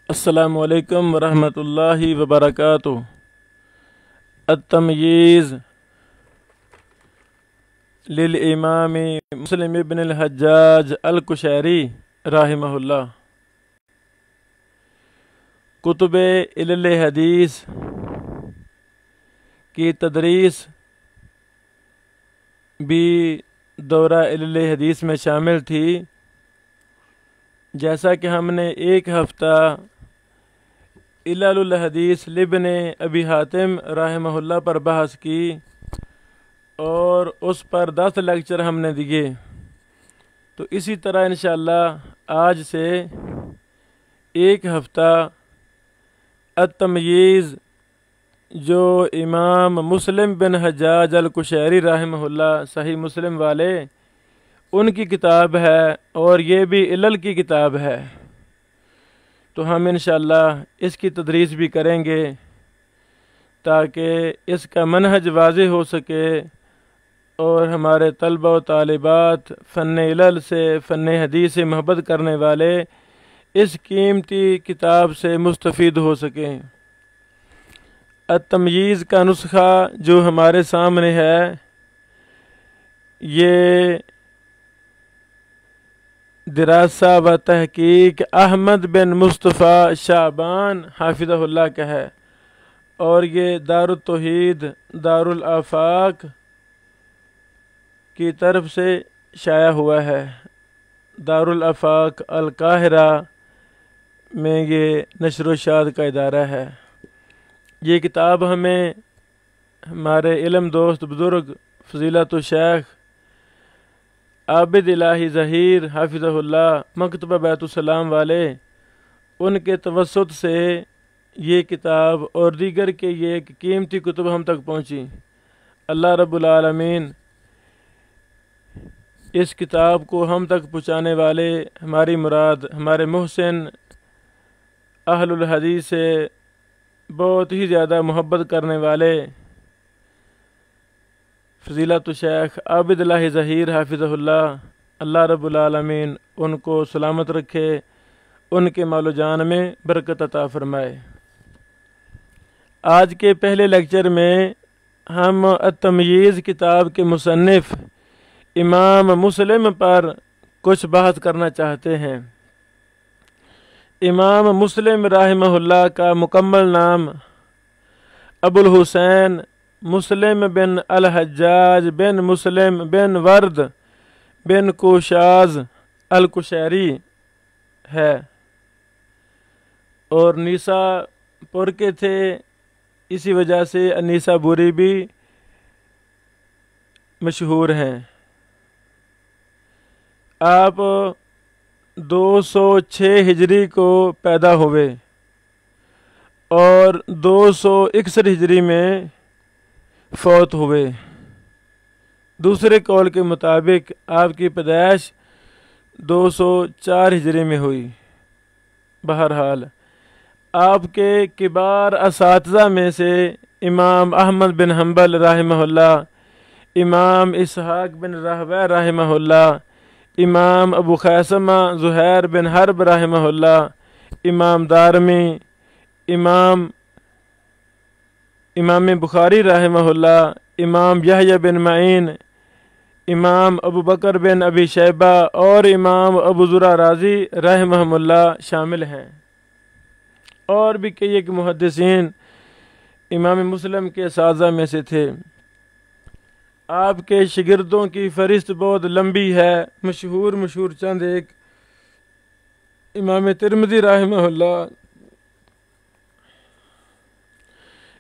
السلام علیکم ورحمۃ اللہ وبرکاتہ۔ التمييز للامام مسلم بن الحجاج القشيري رحمہ اللہ۔ کتب علل حدیث کی تدریس بھی دورہ علل حدیث میں شامل تھی۔ جیسا کہ ہم نے ایک ہفتہ علل الحدیث لابن ابی حاتم رحمہ اللہ پر بحث کی اور اس پر 10 لیکچر ہم نے دیے، تو اسی طرح انشاءاللہ آج سے ایک ہفتہ التمييز جو امام مسلم بن حجاج القشيري رحمہ اللہ صحیح مسلم والے ان کی کتاب ہے اور یہ بھی علل کی کتاب ہے، تو ہم انشاءاللہ اس کی تدریس بھی کریں گے تاکہ اس کا منہج واضح ہو سکے اور ہمارے طلبہ و طالبات فن علل سے، فن حدیث سے محبت کرنے والے اس قیمتی کتاب سے مستفید ہو سکیں۔ التمييز کا نسخہ جو ہمارے سامنے ہے یہ دراسہ و تحقیق احمد بن مصطفیٰ شعبان حافظہ اللہ کا ہے، اور یہ دار التوحید دارالآفاق کی طرف سے شائع ہوا ہے۔ دارالآفاق القاہرہ میں یہ نشر و اشاعت کا ادارہ ہے۔ یہ کتاب ہمیں ہمارے علم دوست بزرگ فضیلت الشیخ عابد الہی ظہیر حافظہ اللہ مکتبہ بیت السلام والے ان کے توسط سے یہ کتاب اور دیگر کے یہ ایک قیمتی کتب ہم تک پہنچی۔ اللہ رب العالمین اس کتاب کو ہم تک پہنچانے والے ہماری مراد ہمارے محسن اہل الحدیث سے بہت ہی زیادہ محبت کرنے والے فضیلت الشیخ عابد الہی ظہیر حافظہ اللہ، اللہ رب العالمین ان کو سلامت رکھے، ان کے مال و جان میں برکت عطا فرمائے۔ آج کے پہلے لیکچر میں ہم التمييز کتاب کے مصنف امام مسلم پر کچھ بحث کرنا چاہتے ہیں۔ امام مسلم رحمہ اللہ کا مکمل نام ابو الحسین مسلم بن الحجاج بن مسلم بن ورد بن کوشاز القشيري ہے، اور نیسا پور کے تھے، اسی وجہ سے نیسا بوری بھی مشہور ہیں۔ آپ 206 ہجری کو پیدا ہوئے اور 261 ہجری میں فوت ہوئے۔ دوسرے قول کے مطابق آپ کی پیدائش 204 ہجری میں ہوئی۔ بہرحال آپ کے کبار اساتذہ میں سے امام احمد بن حنبل رحمہ اللہ، امام اسحاق بن راہویہ رحمہ اللہ، امام ابو خیثمہ زہیر بن حرب رحمہ اللہ، امام دارمی، امام بخاری رحمہ اللہ، امام یحییٰ بن معین، امام ابو بکر بن ابی شیبہ اور امام ابو زرع رازی رحمہ اللہ شامل ہیں، اور بھی کئی ایک محدثین امام مسلم کے اساتذہ میں سے تھے۔ آپ کے شاگردوں کی فہرست بہت لمبی ہے، مشہور چند ایک: امام ترمذی رحمہ اللہ،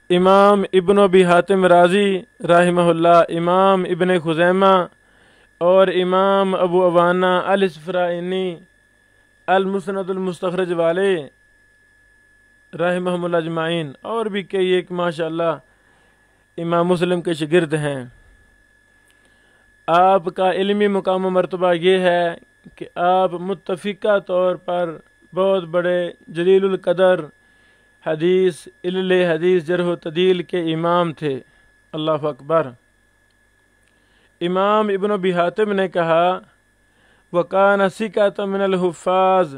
امام ابن ابی حاتم رازی رحمہ اللہ، امام ابن خزیمہ اور امام ابو عوانہ الاسفرائینی المسند المستخرج والے رحمہم اللہ اجمعین، اور بھی کئی ایک ماشاءاللہ امام مسلم کے شاگرد ہیں۔ آپ کا علمی مقام و مرتبہ یہ ہے کہ آپ متفقہ طور پر بہت بڑے جلیل القدر حدیث علل حدیث جرح و تعدیل کے امام تھے۔ اللہ اکبر۔ امام ابن ابی حاتم نے کہا وَكَانَ ثِقَةً مِنَ الْحُفَّاظِ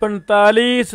45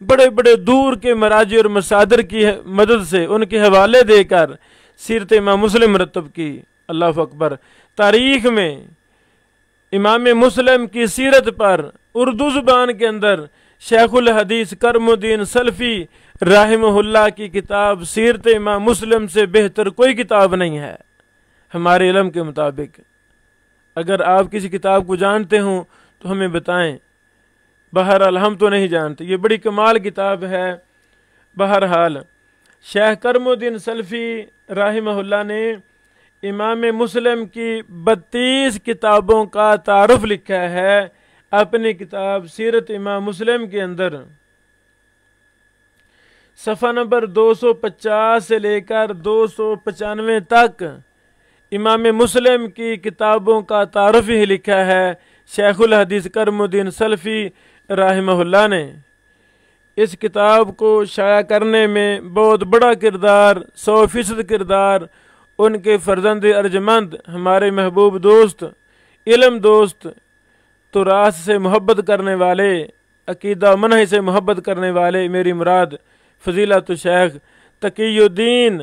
بڑے بڑے دور کے مراجع اور مصادر کی مدد سے ان کے حوالے دے کر سیرت امام مسلم مرتب کی۔ اللہ اکبر۔ تاریخ میں امام مسلم کی سیرت پر اردو زبان کے اندر شیخ الحدیث کرم الدین سلفی رحمہ اللہ کی کتاب سیرت امام مسلم سے بہتر کوئی کتاب نہیں ہے ہمارے علم کے مطابق۔ اگر آپ کسی کتاب کو جانتے ہوں تو ہمیں بتائیں، بہرحال ہم تو نہیں جانتے۔ یہ بڑی کمال کتاب ہے۔ بہرحال شیخ کرم الدین سلفی رحمہ اللہ نے امام مسلم کی 32 کتابوں کا تعارف لکھا ہے اپنی کتاب سیرت امام مسلم کے اندر۔ صفحہ نمبر 250 سے لے کر 295 تک امام مسلم کی کتابوں کا تعارف ہی لکھا ہے شیخ الحدیث کرم الدین سلفی رحمہ اللہ نے۔ اس کتاب کو شائع کرنے میں بہت بڑا کردار، 100% کردار ان کے فرزند ارجمند، ہمارے محبوب دوست، علم دوست، تراث سے محبت کرنے والے، عقیدہ و منہج سے محبت کرنے والے، میری مراد فضیلت شیخ تقی الدین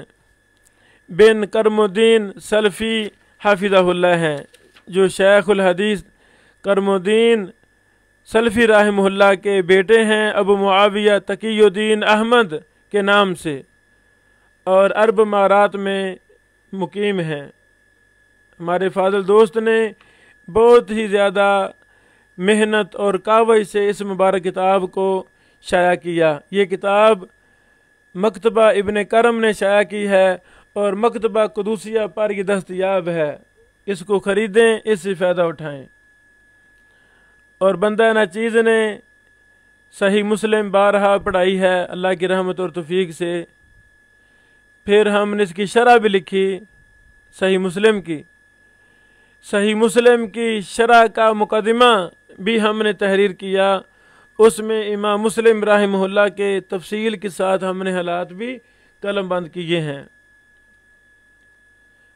بن کرم الدین سلفی حافظہ اللہ ہیں، جو شیخ الحدیث کرم الدین سلفی رحمہ اللہ کے بیٹے ہیں ابو معاویہ تقی الدین احمد کے نام سے، اور عرب امارات میں مقیم ہیں۔ ہمارے فاضل دوست نے بہت ہی زیادہ محنت اور کاوش سے اس مبارک کتاب کو شائع کیا۔ یہ کتاب مکتبہ ابن کرم نے شائع کی ہے اور مکتبہ قدوسیہ پر یہ دستیاب ہے۔ اس کو خریدیں، اس سے فائدہ اٹھائیں۔ اور بندہ ناچیز نے صحیح مسلم بارہا پڑھائی ہے اللہ کی رحمت اور توفیق سے۔ پھر ہم نے اس کی شرح بھی لکھی صحیح مسلم کی۔ صحیح مسلم کی شرح کا مقدمہ بھی ہم نے تحریر کیا، اس میں امام مسلم رحمہ اللہ کے تفصیل کے ساتھ ہم نے حالات بھی قلم بند کیے ہیں۔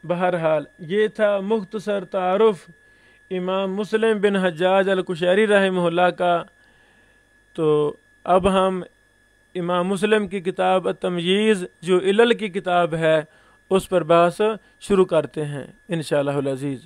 بہرحال یہ تھا مختصر تعارف امام مسلم بن حجاج القشیری رحمہ اللہ کا۔ تو اب ہم امام مسلم کی کتاب التمییز جو علل کی کتاب ہے اس پر بحث شروع کرتے ہیں انشاءاللہ العزیز۔